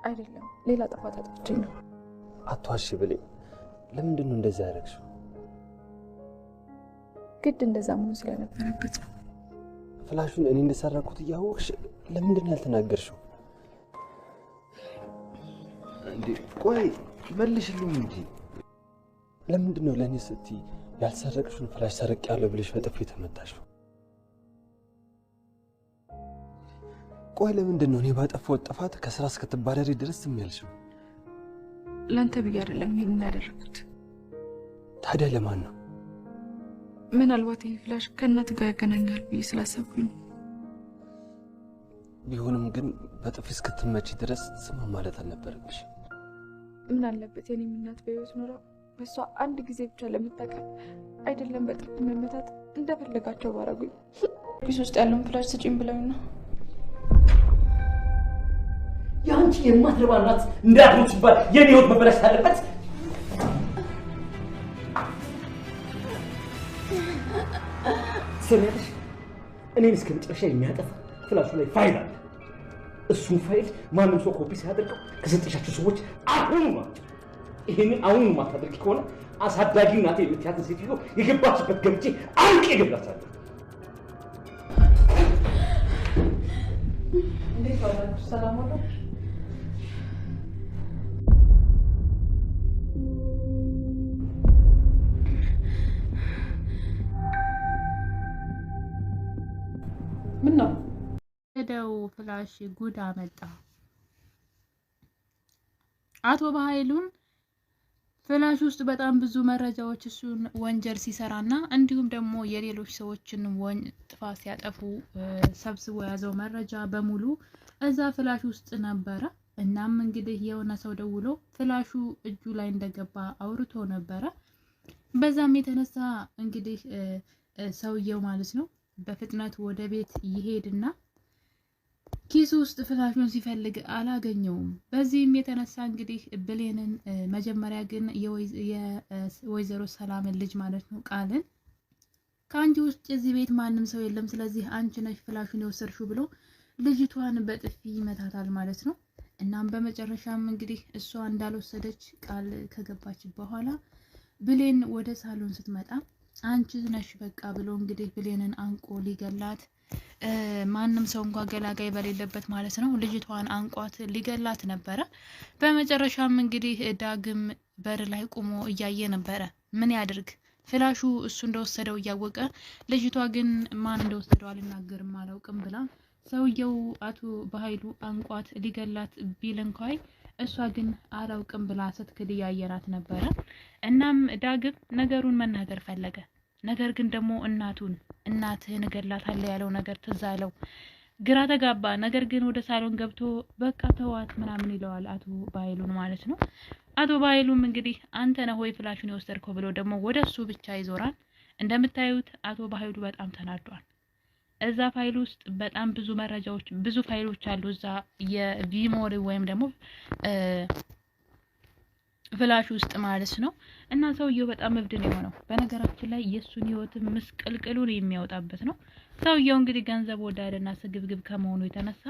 አይደለም ሌላ ጥፋት አጥፍቼ ነው። አትዋሺ ብሌን፣ ለምንድን ነው እንደዛ ያደረግሽው? ግድ እንደዛ መሆን ስለነበረበት ነው። ፍላሹን እኔ እንደሰራኩት እያወቅሽ ለምንድን ነው ያልተናገርሽው? እንዴ ቆይ መልሽልኝ እንጂ ለምንድን ነው ለእኔ ስትይ ያልሰረቅሽውን ፍላሽ ሰርቄያለሁ ብለሽ በጥፊ የተመታሽው? ቆይ ለምንድን ነው እኔ ባጠፋሁት ጥፋት ከስራ እስክትባረሪ ድረስ ዝም ያልሽው? ለአንተ ብዬ አይደለም ይሄን ያደረኩት። ታዲያ ለማን ነው? ምናልባት ይህ ፍላሽ ከእናት ጋር ያገናኛል ብዬ ስላሰብኩኝ። ቢሆንም ግን በጥፊ እስክትመቺ ድረስ ስማ ማለት አልነበረብሽ። ምን አለበት የኔም እናት በህይወት ኖራ በሷ አንድ ጊዜ ብቻ ለመጠቀም አይደለም በጥፊ መመታት እንደፈለጋቸው ባረጉኝ። ኪስ ውስጥ ያለውን ፍላሽ ስጪኝ ብለውኝ ነው። ያንቺ የማትረባ እናት እንዳትሞት ሲባል የኔ ህይወት መበላሽ አለበት? ሰሚያለሽ፣ እኔን እስከ መጨረሻ የሚያጠፋ ፍላሹ ላይ ፋይል አለ። እሱን ፋይል ማንም ሰው ኮፒ ሲያደርገው ከሰጠሻቸው ሰዎች አሁኑ ማለት ይሄንን አሁኑ ማታደርጊ ከሆነ አሳዳጊ እናቴ የምትያትን ሴትዮ የገባችበት ገብቼ አንቄ እገድላታለሁ። እንዴት ዋላችሁ? ሰላም ዋሉ? ምን ነው ሄደው ፍላሽ ጉድ አመጣ። አቶ በኃይሉን ፍላሽ ውስጥ በጣም ብዙ መረጃዎች እሱን ወንጀል ሲሰራና እንዲሁም ደግሞ የሌሎች ሰዎችን ጥፋት ሲያጠፉ ሰብስቦ የያዘው መረጃ በሙሉ እዛ ፍላሽ ውስጥ ነበረ። እናም እንግዲህ የሆነ ሰው ደውሎ ፍላሹ እጁ ላይ እንደገባ አውርቶ ነበረ። በዛም የተነሳ እንግዲህ ሰውየው ማለት ነው በፍጥነት ወደ ቤት ይሄድና ኪሱ ውስጥ ፍላሹን ሲፈልግ አላገኘውም። በዚህም የተነሳ እንግዲህ ብሌንን መጀመሪያ ግን የወይዘሮ ሰላምን ልጅ ማለት ነው ቃልን ከአንቺ ውስጥ እዚህ ቤት ማንም ሰው የለም፣ ስለዚህ አንቺ ነሽ ፍላሹን የወሰድሽው ብሎ ልጅቷን በጥፊ ይመታታል ማለት ነው። እናም በመጨረሻም እንግዲህ እሷ እንዳልወሰደች ቃል ከገባች በኋላ ብሌን ወደ ሳሎን ስትመጣ አንቺ ነሽ በቃ ብሎ እንግዲህ ብሌንን አንቆ ሊገላት ማንም ሰው እንኳን ገላጋይ በሌለበት ማለት ነው ልጅቷን አንቋት ሊገላት ነበረ። በመጨረሻም እንግዲህ ዳግም በር ላይ ቆሞ እያየ ነበረ። ምን ያድርግ ፍላሹ እሱ እንደወሰደው እያወቀ ልጅቷ ግን ማን እንደወሰደው አልናገርም አላውቅም ብላ ሰውየው አቶ በኃይሉ አንቋት ሊገላት ቢል እንኳን እሷ ግን አላውቅም ብላ ስትክድ እያየናት ነበረ። እናም ዳግም ነገሩን መናገር ፈለገ። ነገር ግን ደግሞ እናትህን እገላታለሁ ያለው ነገር ትዝ አለው። ግራ ተጋባ። ነገር ግን ወደ ሳሎን ገብቶ በቃ ተዋት ምናምን ይለዋል አቶ በኃይሉን ማለት ነው። አቶ በኃይሉም እንግዲህ አንተ ነህ ወይ ፍላሹን የወሰድከው ብሎ ደግሞ ወደ እሱ ብቻ ይዞራል። እንደምታዩት አቶ በኃይሉ በጣም ተናዷል። እዛ ፋይል ውስጥ በጣም ብዙ መረጃዎች ብዙ ፋይሎች አሉ እዛ የቪሞሪ ወይም ደግሞ ፍላሽ ውስጥ ማለት ነው። እና ሰውየው በጣም እብድ ነው የሆነው። በነገራችን ላይ የእሱን ህይወት ምስቅልቅሉን የሚያወጣበት ነው። ሰውየው እንግዲህ ገንዘብ ወዳድና ስግብግብ ከመሆኑ የተነሳ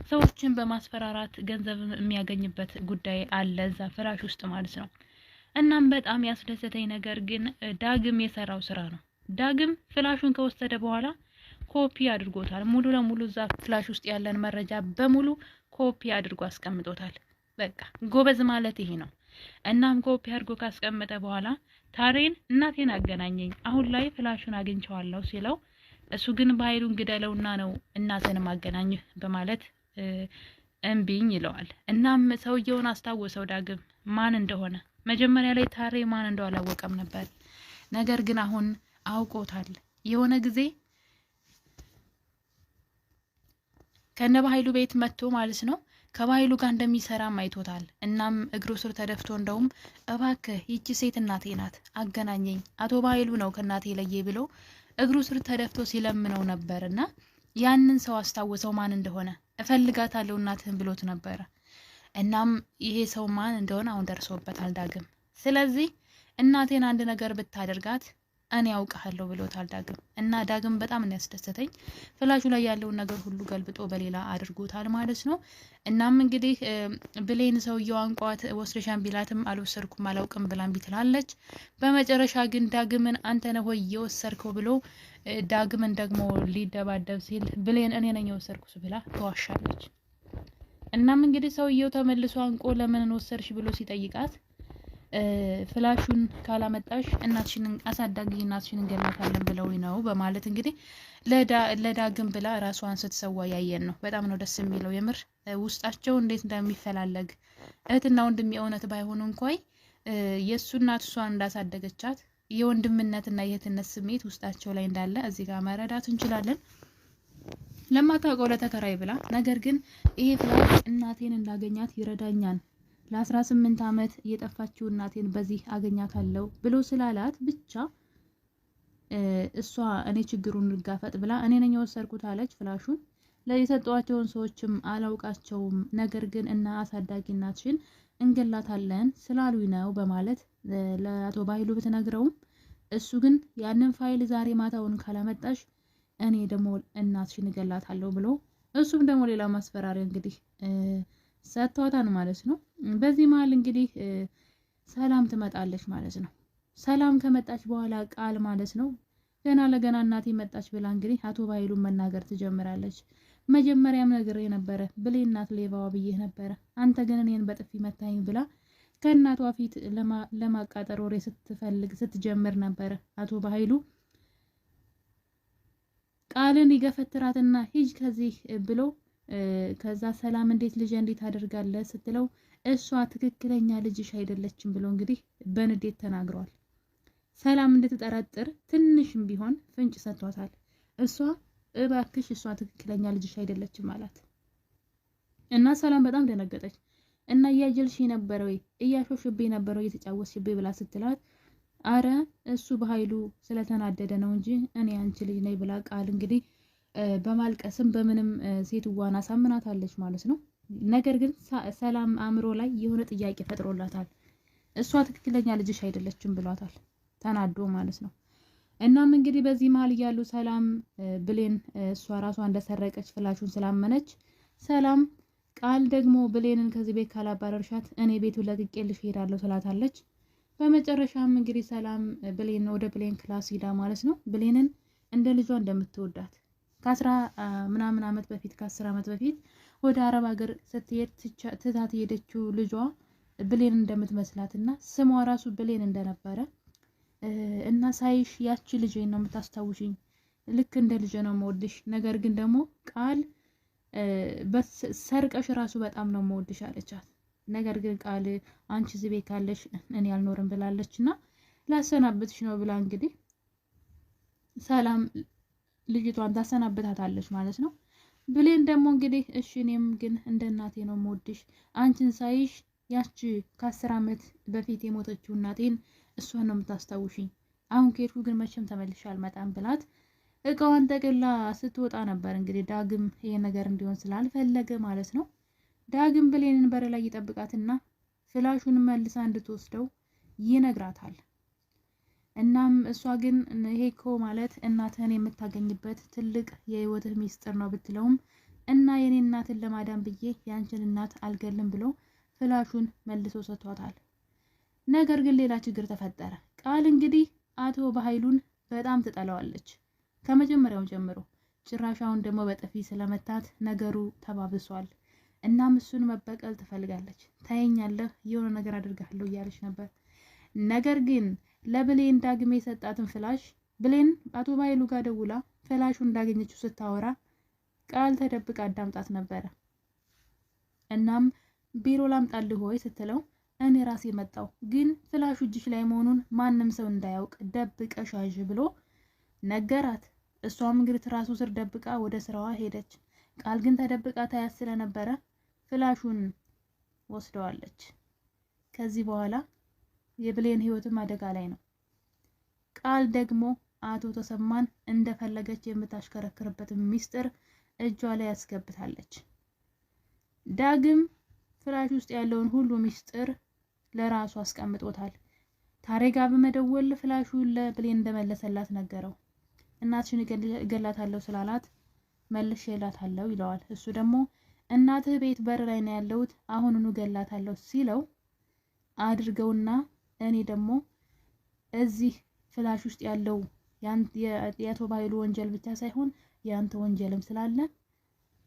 ሰዎችን በማስፈራራት ገንዘብ የሚያገኝበት ጉዳይ አለ እዛ ፍላሽ ውስጥ ማለት ነው። እናም በጣም ያስደሰተኝ ነገር ግን ዳግም የሰራው ስራ ነው። ዳግም ፍላሹን ከወሰደ በኋላ ኮፒ አድርጎታል። ሙሉ ለሙሉ እዛ ፍላሽ ውስጥ ያለን መረጃ በሙሉ ኮፒ አድርጎ አስቀምጦታል። በቃ ጎበዝ ማለት ይሄ ነው። እናም ኮፒ አድርጎ ካስቀመጠ በኋላ ታሬን እናቴን አገናኘኝ አሁን ላይ ፍላሹን አግኝቼዋለሁ ሲለው እሱ ግን በኃይሉን ግደለውና ነው እናቴን ማገናኘህ በማለት እምቢኝ ይለዋል። እናም ሰውየውን አስታወሰው ዳግም ማን እንደሆነ። መጀመሪያ ላይ ታሬ ማን እንደው አላወቀም ነበር። ነገር ግን አሁን አውቆታል። የሆነ ጊዜ ከነ በኃይሉ ቤት መጥቶ ማለት ነው ከባይሉ ጋር እንደሚሰራም አይቶታል። እናም እግሩ ስር ተደፍቶ እንደውም እባክህ ይቺ ሴት እናቴ ናት አገናኘኝ፣ አቶ ባይሉ ነው ከእናቴ ለየ ብሎ እግሩ ስር ተደፍቶ ሲለምነው ነበርና ያንን ሰው አስታወሰው ማን እንደሆነ። እፈልጋታለሁ እናትህን ብሎት ነበር። እናም ይሄ ሰው ማን እንደሆነ አሁን ደርሶበታል ዳግም። ስለዚህ እናቴን አንድ ነገር ብታደርጋት እኔ ያውቃለሁ ብሎታል ዳግም። እና ዳግም በጣም ነው ያስደሰተኝ። ፍላሹ ላይ ያለውን ነገር ሁሉ ገልብጦ በሌላ አድርጎታል ማለት ነው። እናም እንግዲህ ብሌን ሰውየው አንቋት ወስደሻን ቢላትም አልወሰድኩም አላውቅም ብላን ቢትላለች። በመጨረሻ ግን ዳግምን አንተ ነህ ወይ የወሰድከው ብሎ ዳግምን ደግሞ ሊደባደብ ሲል ብሌን እኔ ነኝ የወሰድኩት ብላ ተዋሻለች። እናም እንግዲህ ሰውየው ተመልሶ አንቆ ለምን ወሰድሽ ብሎ ሲጠይቃት ፍላሹን ካላመጣሽ እናትሽን አሳዳጊ እናትሽን እንገላታለን ብለው ነው በማለት እንግዲህ ለዳግም ብላ ራሷን ስትሰዋ ያየን ነው። በጣም ነው ደስ የሚለው የምር ውስጣቸው እንዴት እንደሚፈላለግ እህትና ወንድም የእውነት ባይሆኑ እንኳን የእሱ እናት እሷን እንዳሳደገቻት የወንድምነትና የእህትነት ስሜት ውስጣቸው ላይ እንዳለ እዚህ ጋር መረዳት እንችላለን። ለማታውቀው ለተከራይ ብላ ነገር ግን ይሄ ፍላሽ እናቴን እንዳገኛት ይረዳኛል ለ18 ዓመት የጠፋችው እናቴን በዚህ አገኛታለሁ ብሎ ስላላት ብቻ እሷ እኔ ችግሩን ልጋፈጥ ብላ እኔ ነኝ የወሰድኩት አለች። ፍላሹን ለየሰጧቸውን ሰዎችም አላውቃቸውም፣ ነገር ግን እና አሳዳጊ እናትሽን እንገላታለን ስላሉኝ ነው በማለት ለአቶ ባይሉ ብትነግረውም እሱ ግን ያንን ፋይል ዛሬ ማታውን ካላመጣሽ እኔ ደግሞ እናትሽን እገላታለሁ ብሎ እሱም ደግሞ ሌላ ማስፈራሪያ እንግዲህ ሰጥቷታል ማለት ነው። በዚህ መሀል እንግዲህ ሰላም ትመጣለች ማለት ነው። ሰላም ከመጣች በኋላ ቃል ማለት ነው ገና ለገና እናቴ መጣች ብላ እንግዲህ አቶ ባይሉን መናገር ትጀምራለች። መጀመሪያም ነገር የነበረ ብሌን እናት ሌባዋ ብዬ ነበረ፣ አንተ ግን እኔን በጥፊ መታኝ ብላ ከእናቷ ፊት ለማቃጠር ወሬ ስትጀምር ነበረ። አቶ ባይሉ ቃልን ይገፈትራትና ሂጅ ከዚህ ብሎ ከዛ ሰላም እንዴት ልጅ እንዴት አደርጋለህ ስትለው እሷ ትክክለኛ ልጅሽ አይደለችም ብሎ እንግዲህ በንዴት ተናግሯል። ሰላም እንድትጠረጥር ትንሽም ቢሆን ፍንጭ ሰጥቷታል። እሷ እባክሽ እሷ ትክክለኛ ልጅሽ አይደለችም አላት እና ሰላም በጣም ደነገጠች እና እያጀልሽ ነበር ወይ እያሾሽብኝ ነበር ወይ እየተጫወትሽብኝ ብላ ስትላት አረ እሱ በኃይሉ ስለተናደደ ነው እንጂ እኔ አንቺ ልጅ ነኝ ብላ ቃል እንግዲህ በማልቀስም በምንም ሴትዋን አሳምናታለች ማለት ነው። ነገር ግን ሰላም አእምሮ ላይ የሆነ ጥያቄ ፈጥሮላታል። እሷ ትክክለኛ ልጅሽ አይደለችም ብሏታል ተናዶ ማለት ነው። እናም እንግዲህ በዚህ መሀል እያሉ ሰላም ብሌን እሷ ራሷ እንደሰረቀች ፍላሹን ስላመነች ሰላም ቃል ደግሞ ብሌንን ከዚህ ቤት ካላባረርሻት እኔ ቤቱን ለቅቄልሽ እሄዳለሁ ትላታለች። በመጨረሻም እንግዲህ ሰላም ብሌን ወደ ብሌን ክላስ ሂዳ ማለት ነው ብሌንን እንደ ልጇ እንደምትወዳት ከ10 ምናምን ዓመት በፊት ከ10 ዓመት በፊት ወደ አረብ ሀገር ስትሄድ ትታት ሄደችው ልጇ ብሌን እንደምትመስላትና ስሟ ራሱ ብሌን እንደነበረ እና ሳይሽ ያቺ ልጅ ነው የምታስታውሽኝ፣ ልክ እንደ ልጅ ነው የምወድሽ፣ ነገር ግን ደግሞ ቃል ሰርቀሽ ራሱ በጣም ነው የምወድሽ አለቻት። ነገር ግን ቃል አንቺ እዚህ ቤት ካለሽ እኔ አልኖርም ብላለችና ላሰናብትሽ ነው ብላ እንግዲህ ሰላም ልጅቷን ታሰናብታታለች ማለት ነው። ብሌን ደግሞ እንግዲህ እሺ እኔም ግን እንደ እናቴ ነው የምወድሽ፣ አንቺን ሳይሽ ያቺ ከ10 ዓመት በፊት የሞተችው እናቴን እሷን ነው የምታስታውሽኝ፣ አሁን ከሄድኩ ግን መቼም ተመልሼ አልመጣም ብላት እቃዋን ጠቅላ ስትወጣ ነበር እንግዲህ ዳግም ይሄ ነገር እንዲሆን ስላልፈለገ ማለት ነው። ዳግም ብሌንን በር ላይ ይጠብቃትና ፍላሹን መልሳ እንድትወስደው ይነግራታል። እናም እሷ ግን ይሄ እኮ ማለት እናትህን የምታገኝበት ትልቅ የህይወትህ ሚስጥር ነው ብትለውም እና የኔ እናትን ለማዳን ብዬ ያንቺን እናት አልገልም ብሎ ፍላሹን መልሶ ሰጥቷታል። ነገር ግን ሌላ ችግር ተፈጠረ። ቃል እንግዲህ አቶ በኃይሉን በጣም ትጠላዋለች ከመጀመሪያው ጀምሮ፣ ጭራሻውን ደግሞ በጥፊ ስለመታት ነገሩ ተባብሷል። እናም እሱን መበቀል ትፈልጋለች። ታየኛለህ የሆነ ነገር አድርጋለሁ እያለች ነበር። ነገር ግን ለብሌን ዳግም የሰጣትን ፍላሽ ብሌን አቶ ባይሉ ጋር ደውላ ፍላሹ እንዳገኘችው ስታወራ ቃል ተደብቃ አዳምጣት ነበረ። እናም ቢሮ ላምጣልህ ሆይ ስትለው እኔ ራሴ መጣው፣ ግን ፍላሹ እጅሽ ላይ መሆኑን ማንም ሰው እንዳያውቅ ደብቀሽ ያዥ ብሎ ነገራት። እሷም እንግዲህ ትራሱ ስር ደብቃ ወደ ስራዋ ሄደች። ቃል ግን ተደብቃ ታያት ስለነበረ ፍላሹን ወስደዋለች። ከዚህ በኋላ የብሌን ህይወትም አደጋ ላይ ነው። ቃል ደግሞ አቶ ተሰማን እንደፈለገች የምታሽከረክርበት ሚስጥር እጇ ላይ ያስገብታለች። ዳግም ፍላሽ ውስጥ ያለውን ሁሉ ሚስጥር ለራሱ አስቀምጦታል። ታሬጋ በመደወል ፍላሹን ለብሌን እንደመለሰላት ነገረው። እናትሽን እገላታለሁ ስላላት መልሼላታለሁ ይለዋል። እሱ ደግሞ እናትህ ቤት በር ላይ ነው ያለሁት አሁኑኑ እገላታለሁ ሲለው አድርገውና እኔ ደግሞ እዚህ ፍላሽ ውስጥ ያለው የአቶ ባይሉ ወንጀል ብቻ ሳይሆን ያንተ ወንጀልም ስላለ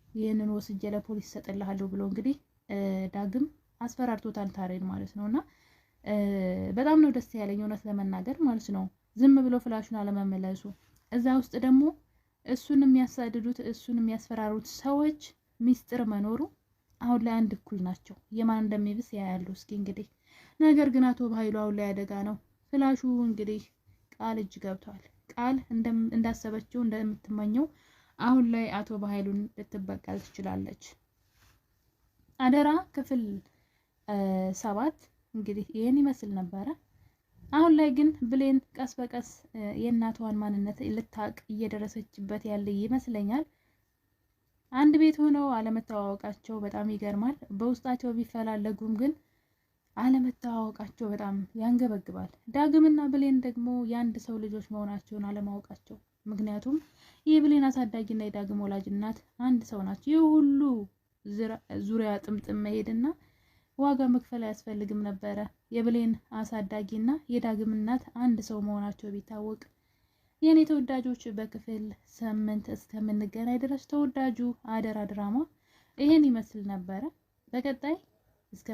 ይህንን ወስጄ ለፖሊስ ሰጥልሃለሁ ብሎ እንግዲህ ዳግም አስፈራርቶታል ታሬን ማለት ነውና በጣም ነው ደስ ያለኝ እውነት ለመናገር ማለት ነው። ዝም ብሎ ፍላሹን አለመመለሱ እዛ ውስጥ ደግሞ እሱን የሚያሳድዱት እሱን የሚያስፈራሩት ሰዎች ሚስጥር መኖሩ አሁን ላይ አንድ እኩል ናቸው። የማን እንደሚብስ ያያሉ እስኪ እንግዲህ። ነገር ግን አቶ ባይሉ አሁን ላይ አደጋ ነው። ፍላሹ እንግዲህ ቃል እጅ ገብቷል። ቃል እንዳሰበችው እንደምትመኘው አሁን ላይ አቶ ባይሉን ልትበቀል ትችላለች። አደራ ክፍል 7 እንግዲህ ይሄን ይመስል ነበረ። አሁን ላይ ግን ብሌን ቀስ በቀስ የእናቷን ማንነት ልታቅ እየደረሰችበት ያለ ይመስለኛል። አንድ ቤት ሆነው አለመተዋወቃቸው በጣም ይገርማል። በውስጣቸው ቢፈላለጉም ግን አለመተዋወቃቸው በጣም ያንገበግባል። ዳግምና ብሌን ደግሞ የአንድ ሰው ልጆች መሆናቸውን አለማወቃቸው። ምክንያቱም የብሌን አሳዳጊና የዳግም ወላጅ እናት አንድ ሰው ናቸው። ይህ ሁሉ ዙሪያ ጥምጥም መሄድና ዋጋ መክፈል አያስፈልግም ነበረ። የብሌን አሳዳጊና የዳግም እናት አንድ ሰው መሆናቸው ቢታወቅ። የኔ ተወዳጆች በክፍል 8 እስከምንገናኝ ድረስ ተወዳጁ አደራ ድራማ ይሄን ይመስል ነበረ። በቀጣይ እስከ